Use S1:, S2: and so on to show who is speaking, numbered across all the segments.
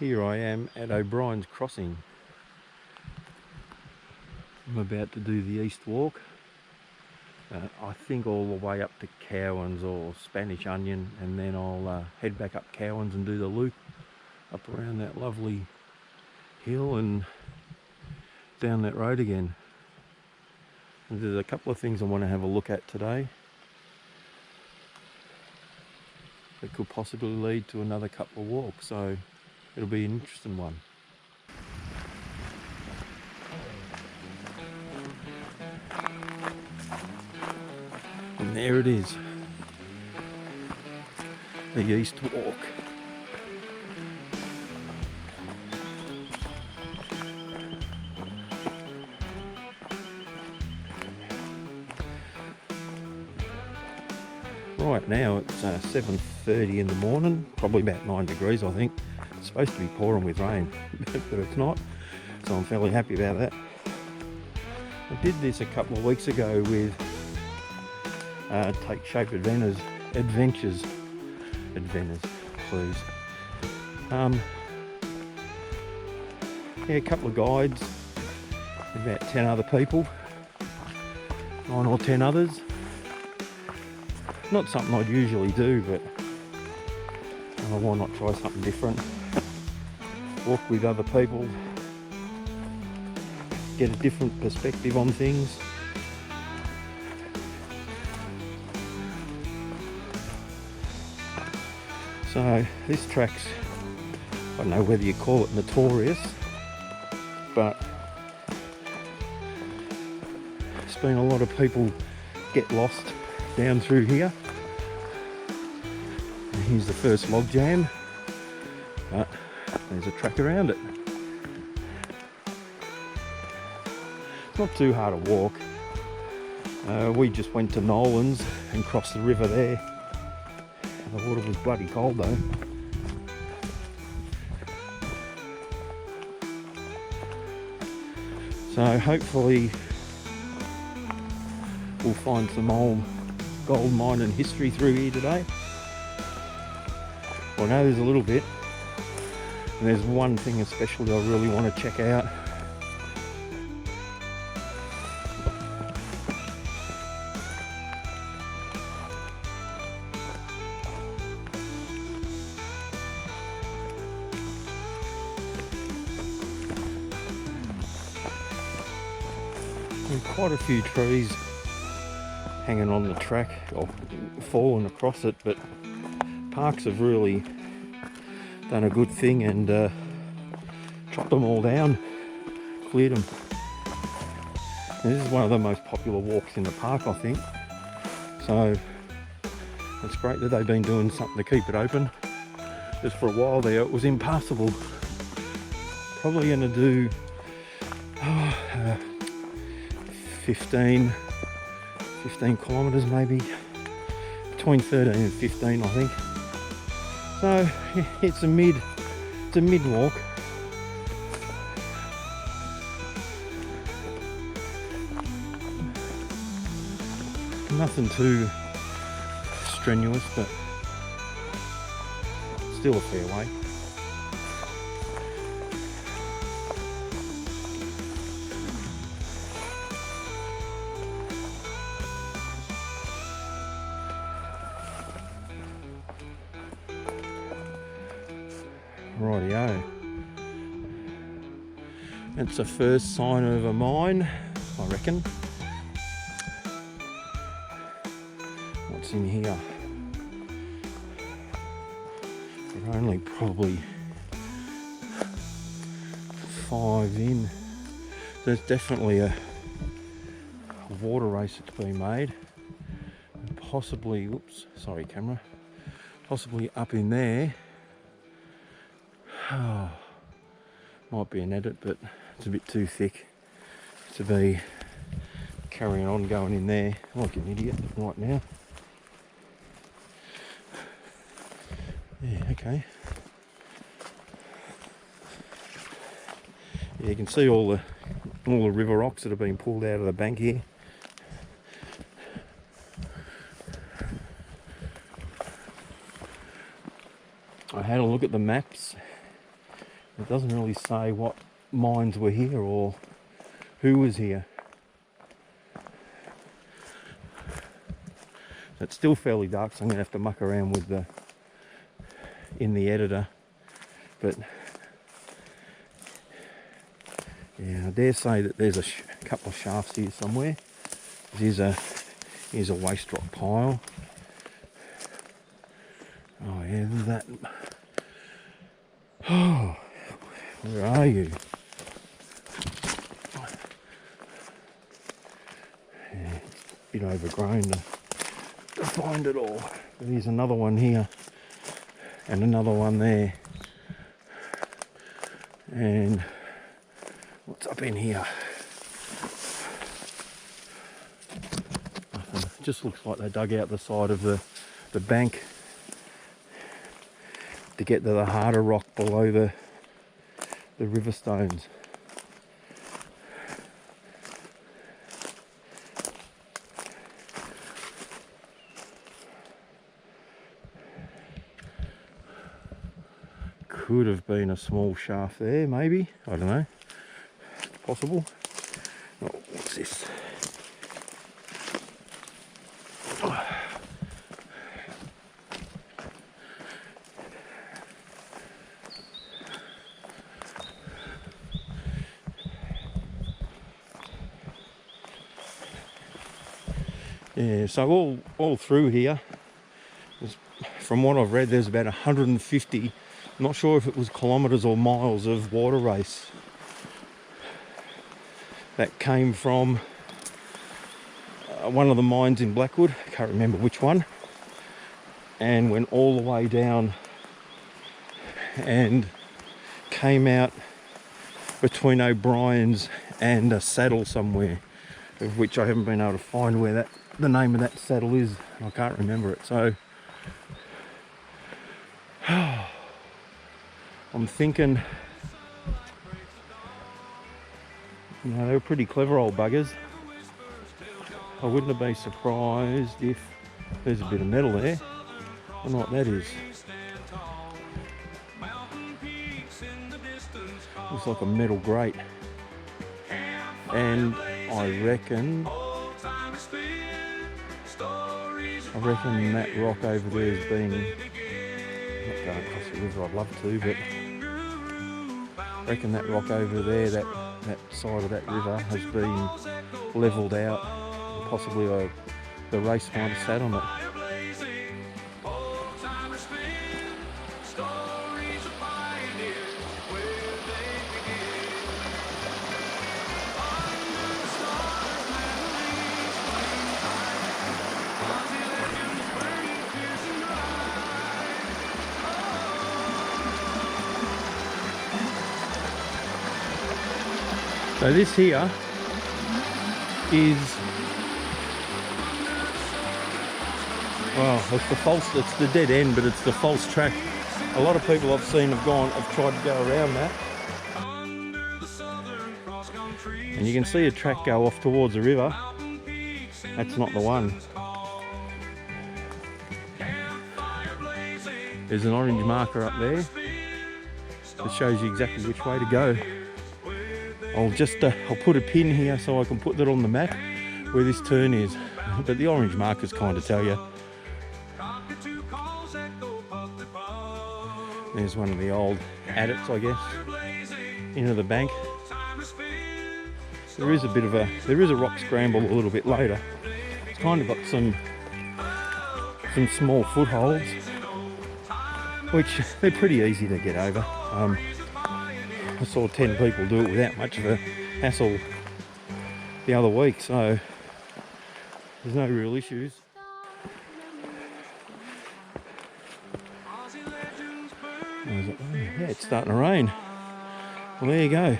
S1: Here I am at O'Brien's Crossing. I'm about to do the East Walk. I think all the way up to Cowan's or Spanish Onion, and then I'll head back up Cowan's and do the loop up around that lovely hill and down that road again. And there's a couple of things I want to have a look at today that could possibly lead to another couple of walks, so it'll be an interesting one. And there it is, the East Walk. Right now it's 7:30 in the morning, probably about 9 degrees I think. It's supposed to be pouring with rain, but it's not, so I'm fairly happy about that. I did this a couple of weeks ago with Take Shape Adventures, please. Yeah, a couple of guides, about 10 other people, 9 or 10 others. Not something I'd usually do, but why not try something different? Walk with other people, get a different perspective on things. So this track's, I don't know whether you call it notorious, but there's been a lot of people get lost down through here. And here's the first log jam, but there's a track around it. It's not too hard to walk. We just went to Nolan's and crossed the river there. The water was bloody cold though. So hopefully we'll find some old gold mining history through here today. Well, I know there's a little bit, and there's one thing especially I really want to check out. Quite a few trees hanging on the track or falling across it, but Parks have really done a good thing and chopped them all down, cleared them. And this is one of the most popular walks in the park, I think, so it's great that they've been doing something to keep it open. Just for a while there it was impassable. Probably going to do 15 kilometres maybe, between 13 and 15 I think. So yeah, it's a mid walk. Nothing too strenuous, but still a fair way. Rightio. It's the first sign of a mine, I reckon. What's in here? We're only probably 5 in. There's definitely a water race that's being made. Possibly, oops, sorry camera. Possibly up in there. Oh, might be an edit, but it's a bit too thick to be carrying on going in there like an idiot right now. Yeah, okay. Yeah, you can see all the river rocks that have been pulled out of the bank here. I had a look at the maps It doesn't really say what mines were here or who was here. It's still fairly dark, so I'm going to have to muck around with in the editor. But yeah, I dare say that there's a couple of shafts here somewhere. Here's a waste rock pile. Oh yeah, there's that. Oh, where are you? Yeah, it's a bit overgrown to find it all. But here's another one here, and another one there. And what's up in here? Nothing. It just looks like they dug out the side of the bank to get to the harder rock below the river stones. Could have been a small shaft there, maybe. I don't know. Possible. Oh, what's this? Yeah, so all through here, from what I've read, there's about 150, I'm not sure if it was kilometres or miles of water race that came from one of the mines in Blackwood, I can't remember which one, and went all the way down and came out between O'Brien's and a saddle somewhere, of which I haven't been able to find where the name of that saddle is. I can't remember it, so I'm thinking, you know, they were pretty clever old buggers. I wouldn't have been surprised if there's a bit of metal there. I don't know what that is. Looks like a metal grate. And I reckon that rock over there is being, not going across the river, I'd love to, but I reckon that rock over there, that side of that river has been levelled out, and possibly the race might have sat on it. So this here is, well, it's the dead end, but it's the false track. A lot of people I've seen have tried to go around that. And you can see a track go off towards the river. That's not the one. There's an orange marker up there that shows you exactly which way to go. I'll put a pin here so I can put that on the map where this turn is, but the orange markers kind of tell you. There's one of the old adits, I guess, into the bank. There is a rock scramble a little bit later. It's kind of got some small footholds, which they're pretty easy to get over. I saw 10 people do it without much of a hassle the other week, so there's no real issues. Yeah, it's starting to rain. Well, there you go.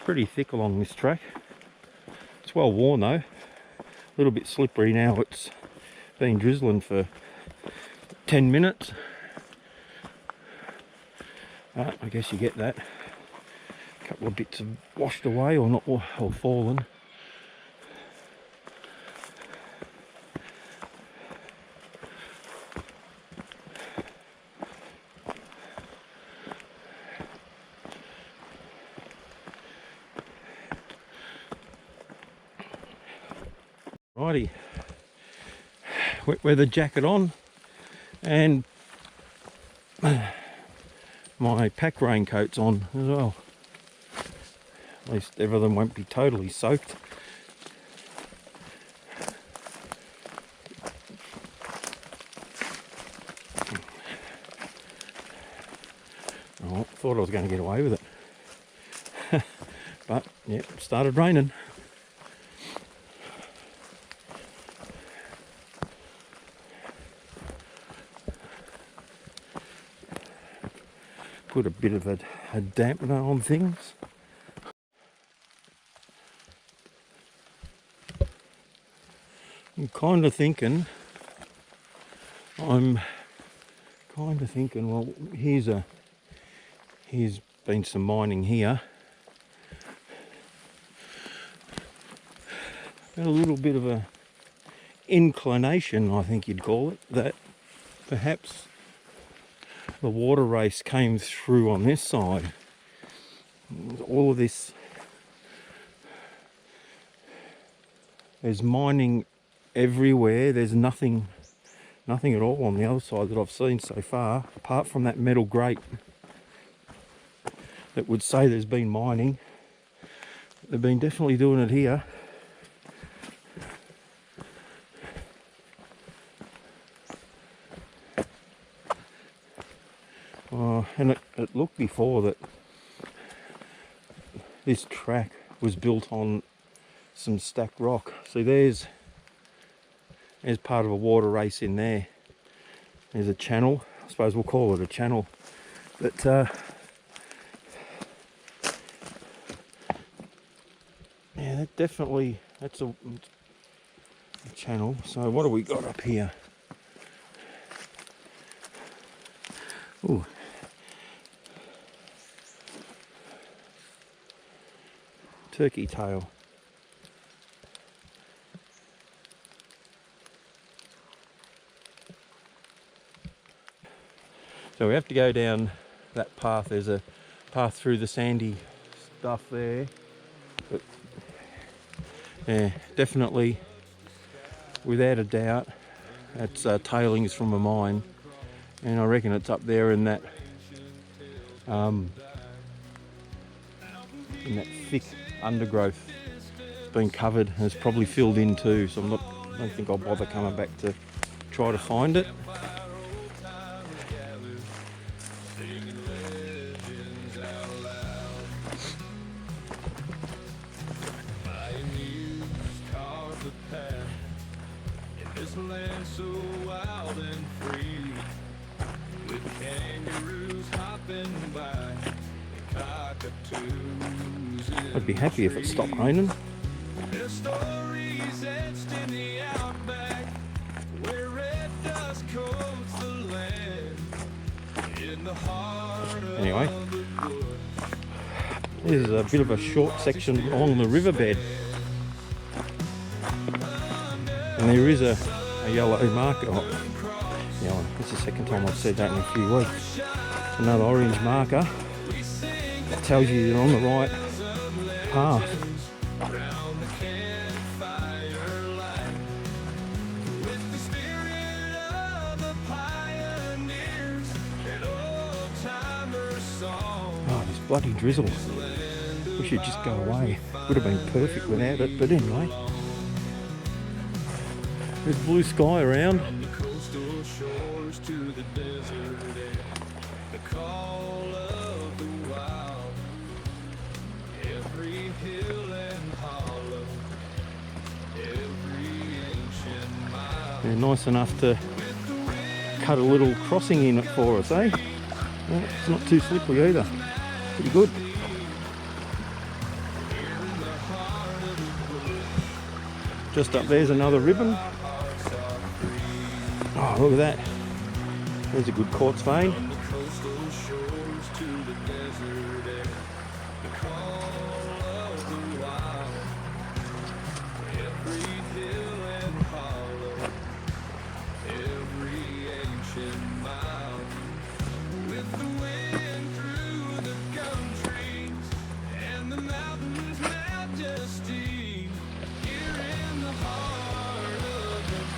S1: Pretty thick along this track. It's well worn though. A little bit slippery now. It's been drizzling for 10 minutes. I guess you get that A couple of bits have washed away or not, or fallen. Righty, wet weather jacket on and my pack raincoat's on as well. At least everything won't be totally soaked. Oh, thought I was going to get away with it. But yeah, it started raining. Put a bit of a dampener on things. I'm kind of thinking, well, here's been some mining here. Got a little bit of a inclination, I think you'd call it, that perhaps the water race came through on this side. All of this, there's mining everywhere. There's nothing at all on the other side that I've seen so far, apart from that metal grate that would say there's been mining. They've been definitely doing it here. And it looked before that this track was built on some stacked rock. See, there's part of a water race in there. There's a channel. I suppose we'll call it a channel. But yeah, that's a channel. So what do we got up here? Ooh. Turkey tail. So we have to go down that path. There's a path through the sandy stuff there. But yeah, definitely, without a doubt, that's tailings from a mine. And I reckon it's up there in that thick undergrowth. It's been covered and it's probably filled in too, so I don't think I'll bother coming back to try to find it. I'd be happy if it stopped raining. Anyway, this is a bit of a short section along the riverbed, and there is a yellow marker. Yellow. It's the second time I've said that in a few weeks. Another orange marker that tells you you're on the right path. Oh, this bloody drizzle. We should just go away. Would have been perfect without it, but anyway. There's blue sky around. They're nice enough to cut a little crossing in it for us, eh? Well, it's not too slippery either. Pretty good. Just up there's another ribbon. Oh, look at that. There's a good quartz vein.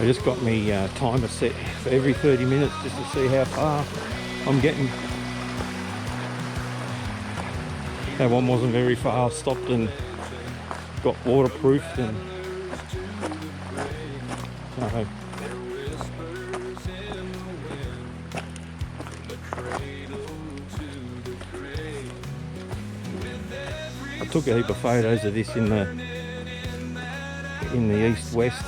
S1: just got me timer set for every 30 minutes just to see how far I'm getting. That one wasn't very far. Stopped and got waterproofed, and so I took a heap of photos of this in the east-west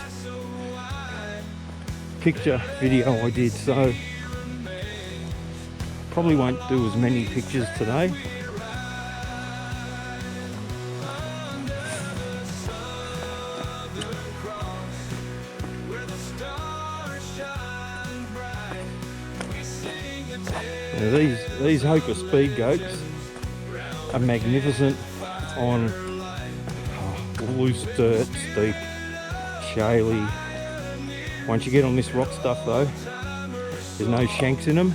S1: picture video I did, so probably won't do as many pictures today. Now these Hooper speed goats are magnificent on loose dirt, steep, shaly. Once you get on this rock stuff though, there's no shanks in them,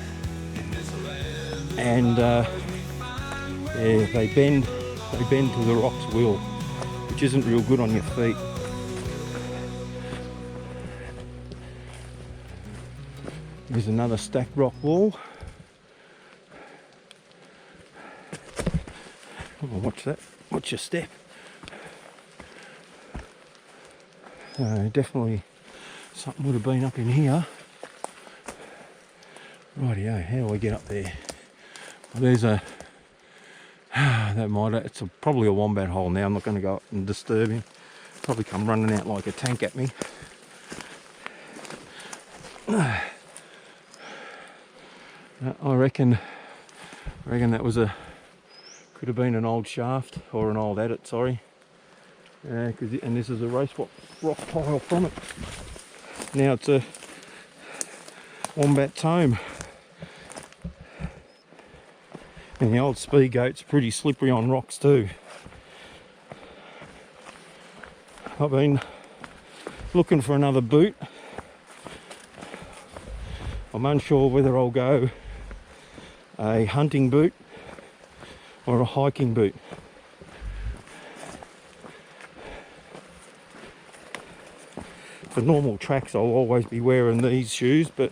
S1: and yeah, they bend to the rock's will, which isn't real good on your feet. Here's another stacked rock wall. Oh, watch that, watch your step. Definitely something would have been up in here. Rightio, how do I get up there? Well, there's a, it's probably a wombat hole now. I'm not going to go up and disturb him. Probably come running out like a tank at me. I reckon that was could have been an old shaft or an old adit, sorry. And this is a race rock pile from it. Now it's a wombat home. And the old speed goat's pretty slippery on rocks too. I've been looking for another boot. I'm unsure whether I'll go a hunting boot or a hiking boot. For normal tracks I'll always be wearing these shoes, but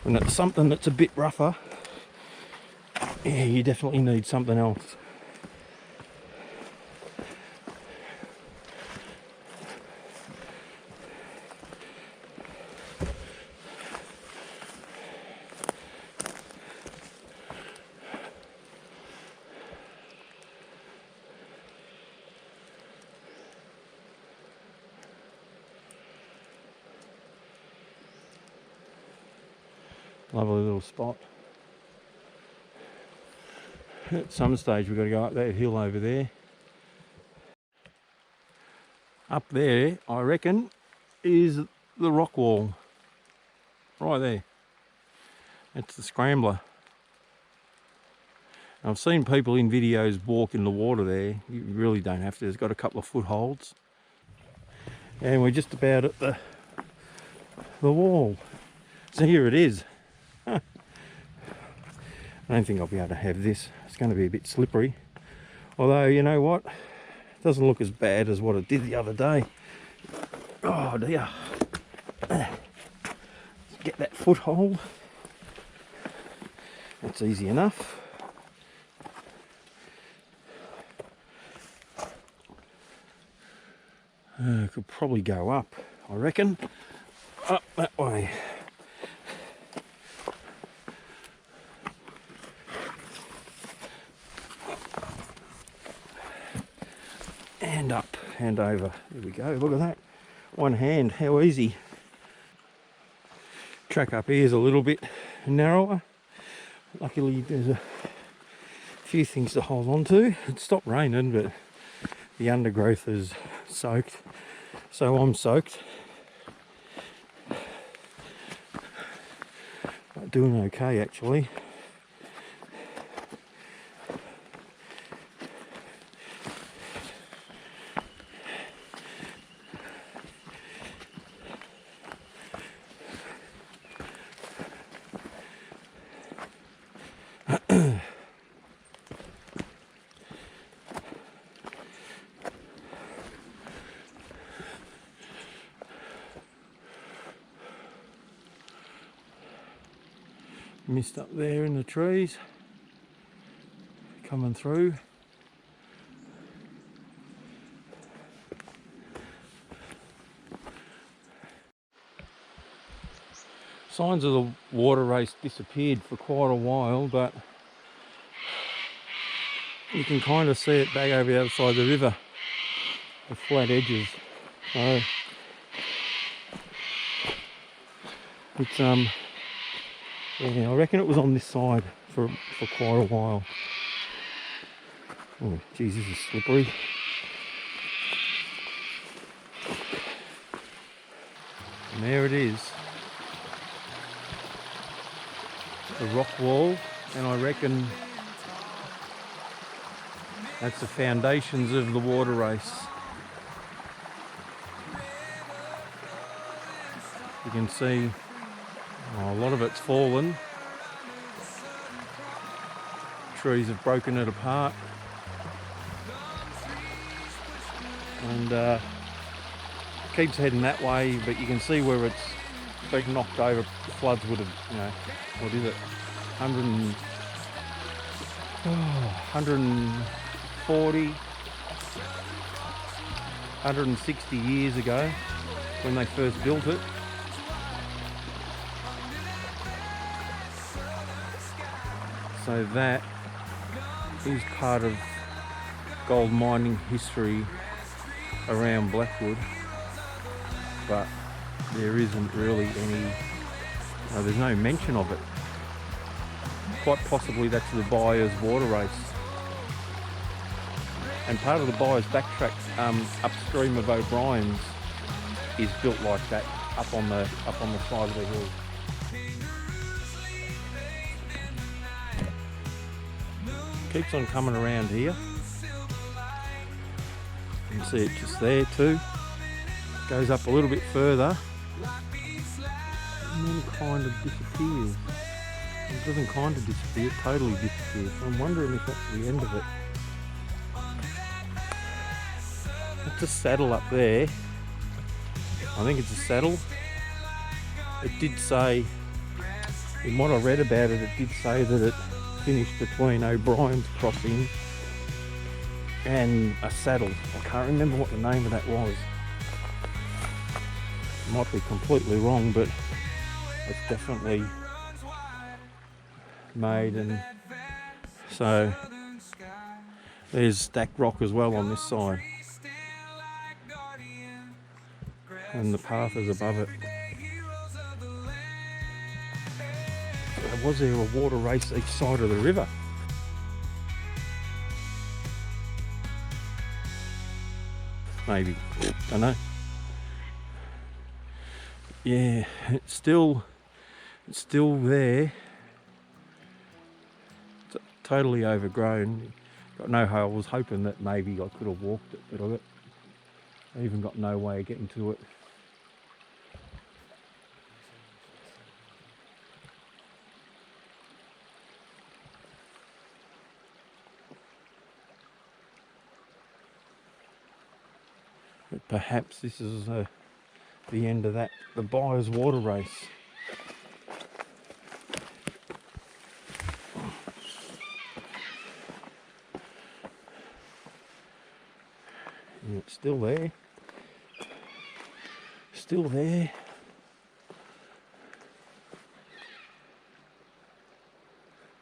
S1: when it's something that's a bit rougher, yeah, you definitely need something else. Lovely little spot. At some stage we've got to go up that hill over there. Up there, I reckon, is the rock wall. Right there. It's the scrambler. I've seen people in videos walk in the water there. You really don't have to. It's got a couple of footholds. And we're just about at the wall. So here it is. I don't think I'll be able to have this. It's going to be a bit slippery. Although, you know what? It doesn't look as bad as what it did the other day. Oh dear. Let's get that foothold. That's easy enough. Could probably go up, I reckon. Up that way. And up and over. There we go. Look at that. One hand. How easy. Track up here is a little bit narrower. Luckily there's a few things to hold on to. It stopped raining, but the undergrowth is soaked. So I'm soaked. But doing okay actually. mist up there in the trees coming through. Signs of the water race disappeared for quite a while, but you can kind of see it back over the other side of the river, the flat edges. So it's yeah, I reckon it was on this side for quite a while. Oh geez, this is slippery. And there it is, the rock wall, and I reckon that's the foundations of the water race. You can see a lot of it's fallen. Trees have broken it apart, and keeps heading that way, but you can see where it's been knocked over. The floods would have, you know, what is it, 140, 160 years ago when they first built it. So that is part of gold mining history around Blackwood, but there isn't really any, there's no mention of it. Quite possibly that's the Buyers water race. And part of the Buyers backtrack upstream of O'Brien's is built like that, up on the side of the hill. Keeps on coming around here. You can see it just there too. Goes up a little bit further and then kind of disappears. It doesn't kind of disappear, it totally disappears. I'm wondering if that's the end of it. It's a saddle up there. I think it's a saddle. It did say, in what I read about it, it did say that it finished between O'Brien's crossing and a saddle. I can't remember what the name of that was. Might be completely wrong, but it's definitely made. And so there's stacked rock as well on this side, and the path is above it. Was there a water race each side of the river? Maybe, don't know. Yeah, it's still there. It's totally overgrown. Got no hoe. I was hoping that maybe I could have walked it, but I even got no way of getting to it. But perhaps this is the end of that, the Buyers water race. And it's still there. Still there.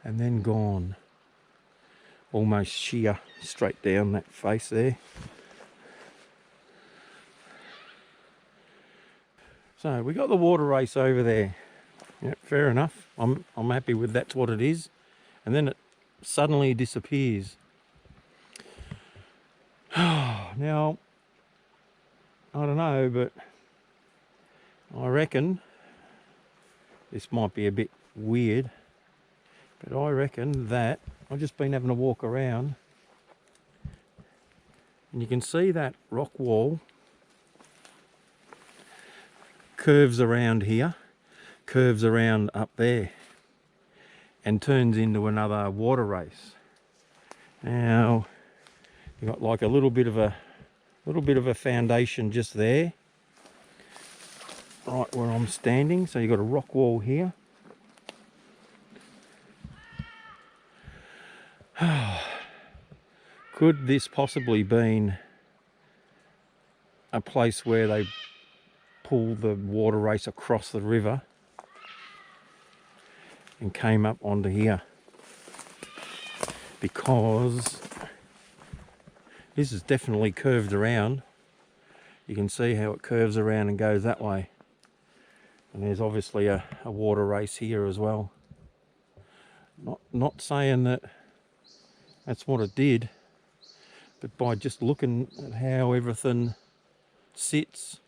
S1: And then gone. Almost sheer straight down that face there. So we got the water race over there. Yep, fair enough. I'm happy with that's what it is. And then it suddenly disappears. Now, I don't know, but I reckon this might be a bit weird, but I reckon that I've just been having a walk around and you can see that rock wall curves around here, curves around up there, and turns into another water race. Now you got like a little bit of a foundation just there, right where I'm standing. So you got a rock wall here, Could this possibly been a place where they pulled the water race across the river and came up onto here? Because this is definitely curved around. You can see how it curves around and goes that way. And there's obviously a water race here as well. Not saying that that's what it did, but by just looking at how everything sits,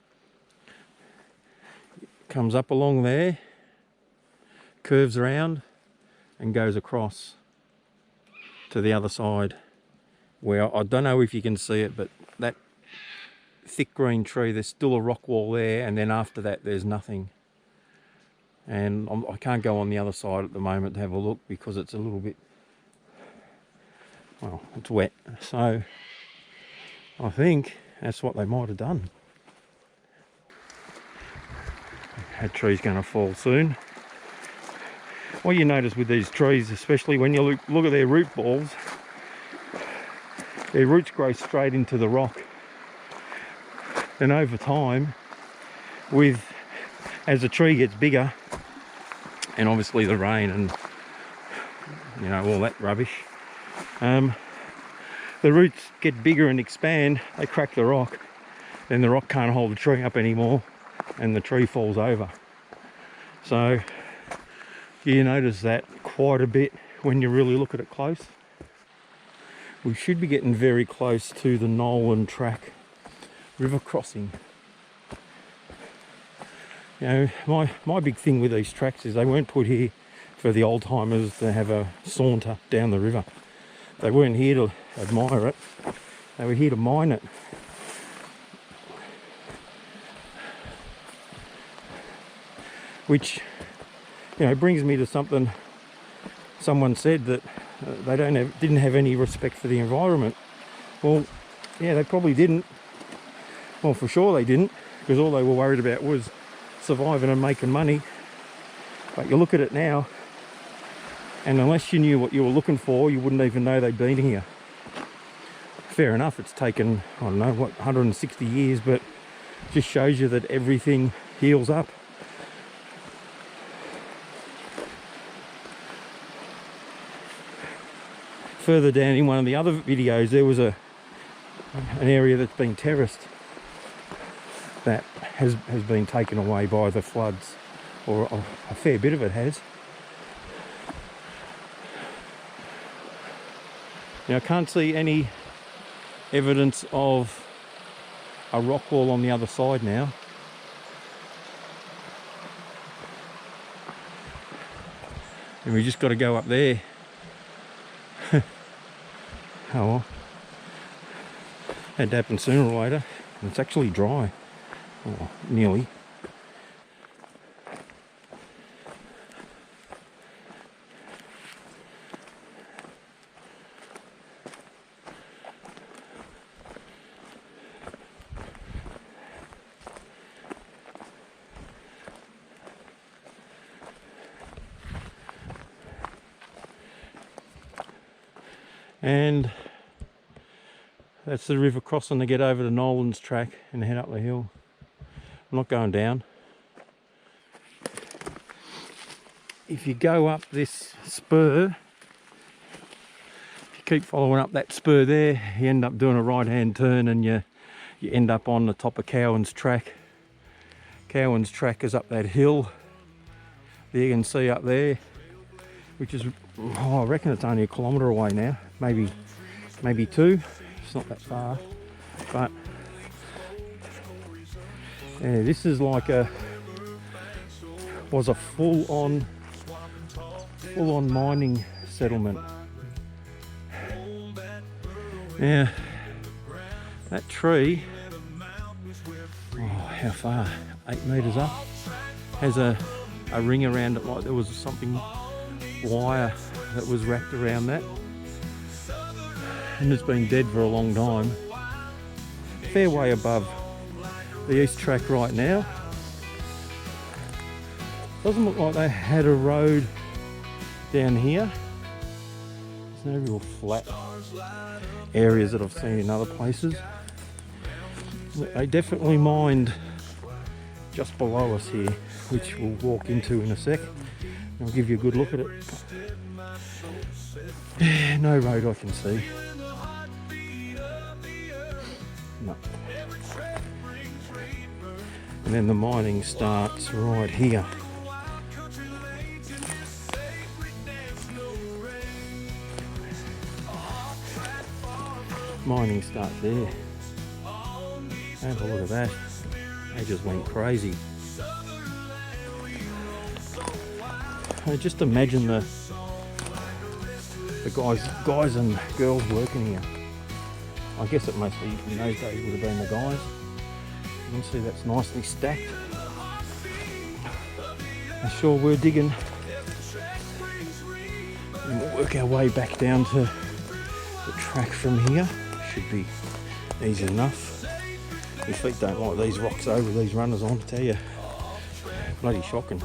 S1: it comes up along there, curves around and goes across to the other side, where I don't know if you can see it, but that thick green tree, there's still a rock wall there, and then after that there's nothing. And I can't go on the other side at the moment to have a look because it's a little bit, well, it's wet. So I think that's what they might have done. That tree's going to fall soon. What you notice with these trees, especially when you look at their root balls, their roots grow straight into the rock. And over time, as the tree gets bigger, and obviously the rain and all that rubbish, the roots get bigger and expand, they crack the rock, then the rock can't hold the tree up anymore and the tree falls over. So you notice that quite a bit when you really look at it close. We should be getting very close to the Nolan Tk river crossing. My big thing with these tracks is they weren't put here for the old timers to have a saunter down the river. They weren't here to admire it, they were here to mine it. Which brings me to something someone said, that they didn't have any respect for the environment. Well, yeah, they probably didn't. Well, for sure they didn't, because all they were worried about was surviving and making money. But you look at it now, and unless you knew what you were looking for, you wouldn't even know they'd been here. Fair enough, it's taken, I don't know, 160 years, but it just shows you that everything heals up. Further down in one of the other videos, there was an area that's been terraced that has been taken away by the floods, or a fair bit of it has. Now I can't see any evidence of a rock wall on the other side now. And we just got to go up there. Oh well. Had to happen sooner or later. And it's actually dry. Oh, nearly. And that's the river crossing to get over to Nolan's Tk and head up the hill. I'm not going down. If you go up this spur, if you keep following up that spur there, you end up doing a right hand turn and you end up on the top of Cowan's Tk. Cowan's Tk is up that hill there, you can see up there, which is, I reckon it's only 1 kilometre away now, maybe 2. It's not that far, but yeah, this is like was a full-on mining settlement. Now that tree, how far? 8 metres up, has a ring around it, like there was something wire that was wrapped around that, and it's been dead for a long time. Fair way above the East Tk right now. Doesn't look like they had a road down here. There's no real flat areas that I've seen in other places. They definitely mined just below us here, which we'll walk into in a sec. I'll give you a good look at it. No road I can see. No. And then the mining starts right here. Mining starts there. Have a look at that. They just went crazy. I just imagine the guys and girls working here. I guess it mostly in those days would have been the guys. You can see that's nicely stacked. I'm sure we're digging. And we'll work our way back down to the track from here. Should be easy enough. Your feet don't like these rocks over these runners on, I tell you. Bloody shocking.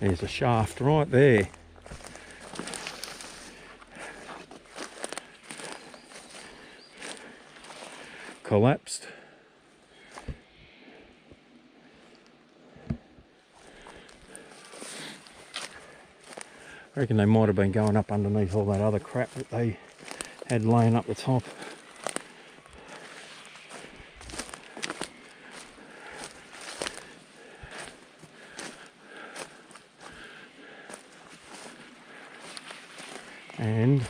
S1: There's a shaft right there. Collapsed. I reckon they might have been going up underneath all that other crap that they had laying up the top. And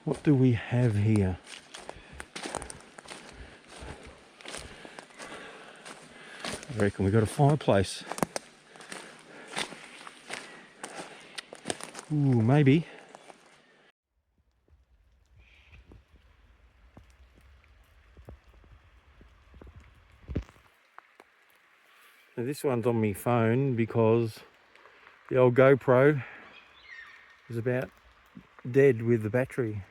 S1: what do we have here? I reckon we got a fireplace. Ooh, maybe. Now this one's on my phone because the old GoPro is about dead with the battery.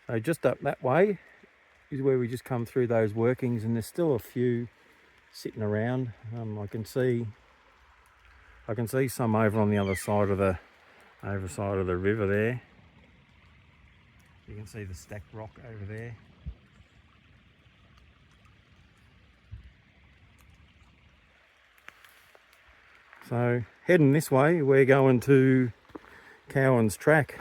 S1: So just up that way is where we just come through those workings, and there's still a few sitting around. I can see some over on the other side of the river there. You can see the stacked rock over there. So heading this way, we're going to Cowan's track.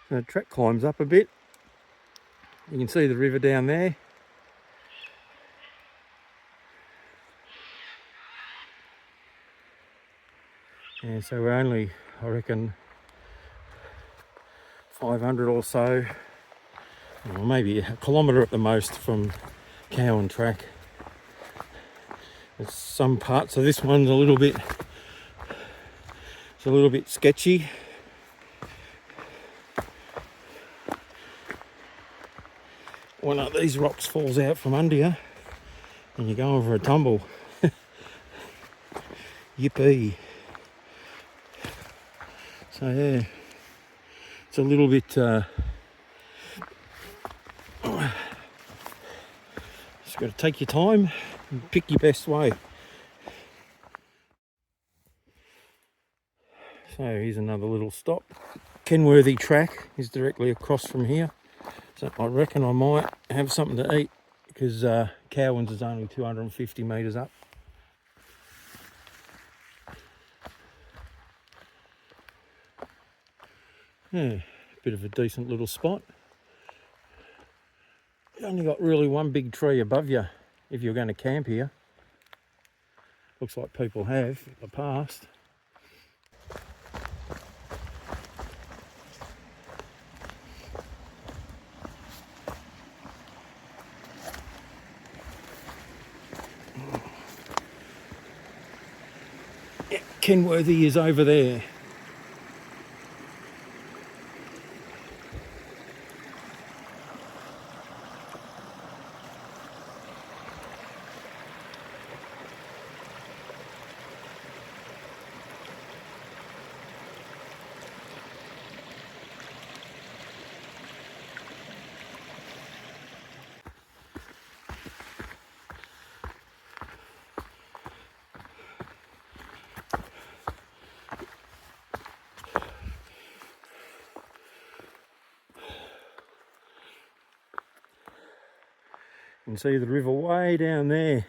S1: So the track climbs up a bit. You can see the river down there. Yeah, so we're only, I reckon, 500 or so, or maybe a kilometre at the most from Cowan track. There's some parts of this one's a little bit sketchy. One of these rocks falls out from under you and you go over a tumble. Yippee. So yeah, it's a little bit just got to take your time and pick your best way. So here's another little stop. Kenworthy track is directly across from here. So I reckon I might have something to eat because Cowan's is only 250 metres up. Yeah, bit of a decent little spot. You've only got really one big tree above you if you're going to camp here. Looks like people have in the past. Yeah, Kenworthy is over there. You can see the river way down there.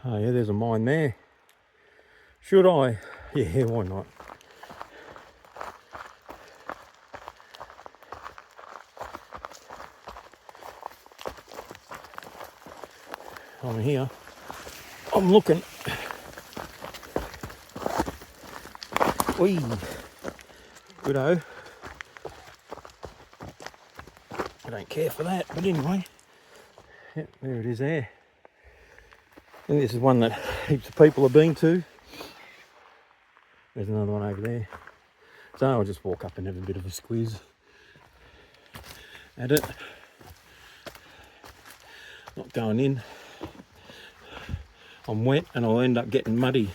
S1: Oh yeah, there's a mine there. Should I? Yeah, why not? I'm here. I'm looking. Whee! Good-o. I don't care for that, but anyway. Yep, there it is there. I think this is one that heaps of people have been to. There's another one over there. So I'll just walk up and have a bit of a squeeze at it. Not going in. I'm wet and I'll end up getting muddy.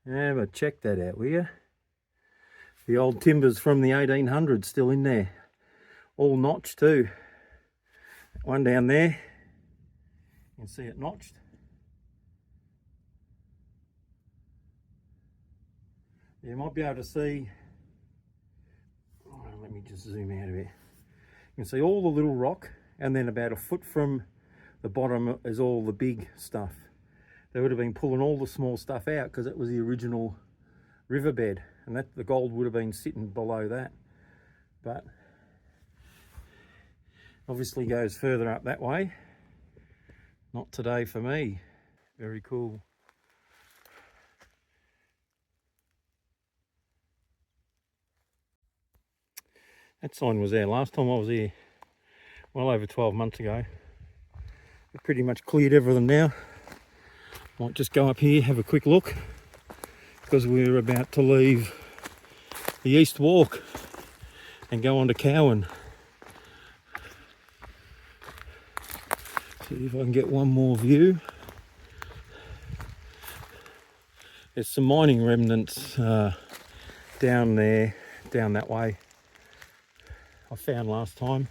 S1: Yeah, but check that out, will you? The old timbers from the 1800s still in there. All notched too. One down there. You can see it notched. You might be able to see, let me just zoom out a bit. You can see all the little rock, and then about a foot from the bottom is all the big stuff. They would have been pulling all the small stuff out because it was the original riverbed, and that the gold would have been sitting below that. But obviously goes further up that way. Not today for me. Very cool. That sign was there last time I was here, well over 12 months ago. We've pretty much cleared everything now. Might just go up here, have a quick look, because we're about to leave the East Walk and go on to Cowan. See if I can get one more view. There's some mining remnants down there, down that way. I found last time.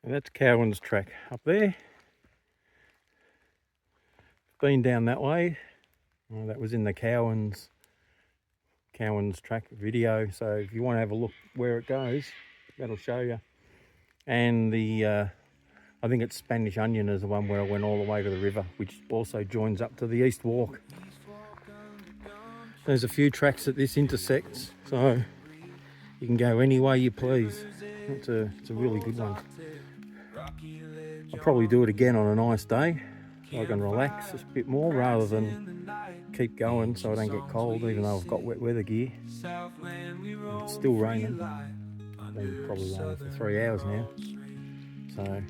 S1: And that's Cowan's track up there. Been down that way. That was in the Cowan's track video. So if you want to have a look where it goes, that'll show you. And the I think it's Spanish Onion is the one where I went all the way to the river, which also joins up to the East Walk. There's a few tracks that this intersects, so you can go any way you please. It's a really good one. I'll probably do it again on a nice day, so I can relax a bit more rather than keep going so I don't get cold, even though I've got wet weather gear. It's still raining. It's been probably raining for 3 hours now, so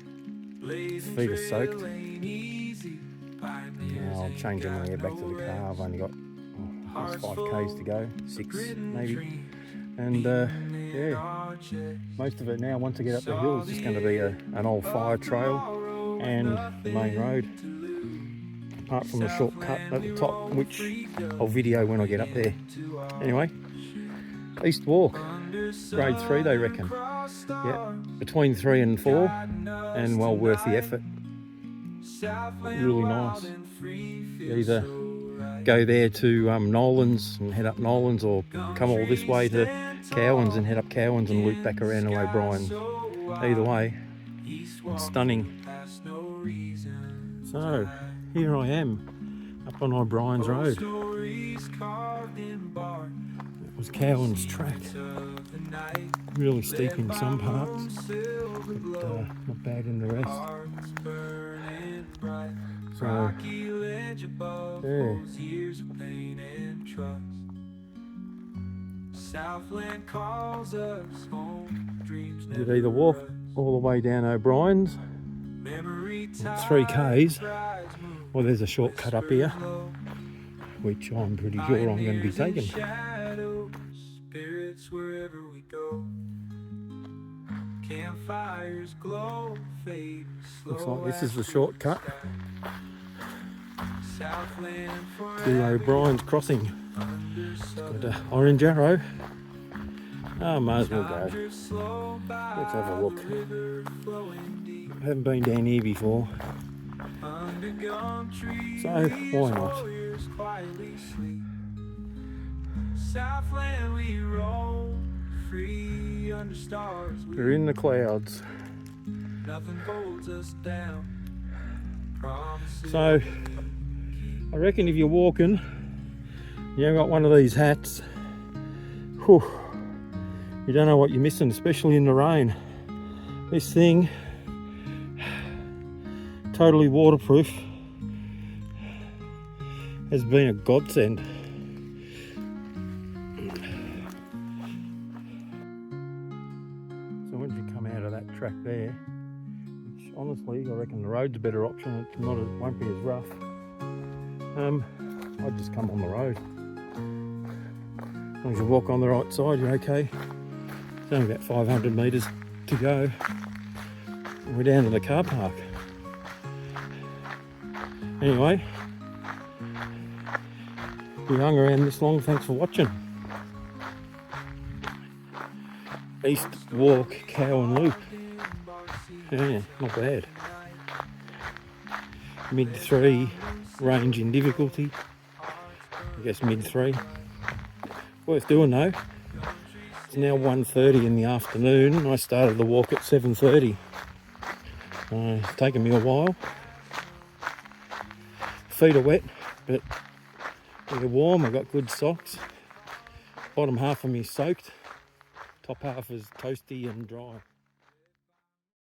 S1: feet are soaked. Now I'll change them when I get back to the car. I've only got 5 k's to go, 6 maybe. And yeah, most of it now, once I get up the hill, is just going to be an old fire trail and the main road, apart from the shortcut at the top, which I'll video when I get up there. Anyway, East Walk, grade 3 they reckon. Yeah, between 3 and 4, and well worth the effort. Really nice. Either go there to Nolan's and head up Nolan's, or come all this way to Cowan's and head up Cowan's and loop back around to O'Brien's. Either way, it's stunning. So here I am up on O'Brien's Road. It was Cowan's track. Really steep in some parts, but not bad in the rest. So, yeah. You'd either walk all the way down O'Brien's, it's 3 Ks, or there's a shortcut up here, which I'm pretty sure I'm going to be taking. Wherever we go, campfires glow, fade. Looks like this is the shortcut to O'Brien's crossing. It's got an orange arrow. Oh, might as well go. Let's have a look. I haven't been down here before, so why not? Southland we roam free under stars. We're in the clouds. Nothing holds us down. So I reckon if you're walking, you haven't got one of these hats, whew, you don't know what you're missing, especially in the rain. This thing, totally waterproof, has been a godsend. Once you come out of that track there, which honestly I reckon the road's a better option, it's not, it won't be as rough. I'd just come on the road. As long as you walk on the right side, you're okay. It's only about 500 metres to go. And we're down to the car park. Anyway, if you hung around this long, thanks for watching. East Walk, Cowan Loop. Yeah, not bad. Mid-3 range in difficulty. I guess mid-3. Worth doing though. It's now 1:30 in the afternoon. I started the walk at 7:30. It's taken me a while. Feet are wet, but they're warm. I've got good socks. Bottom half of me soaked. Top half is toasty and dry.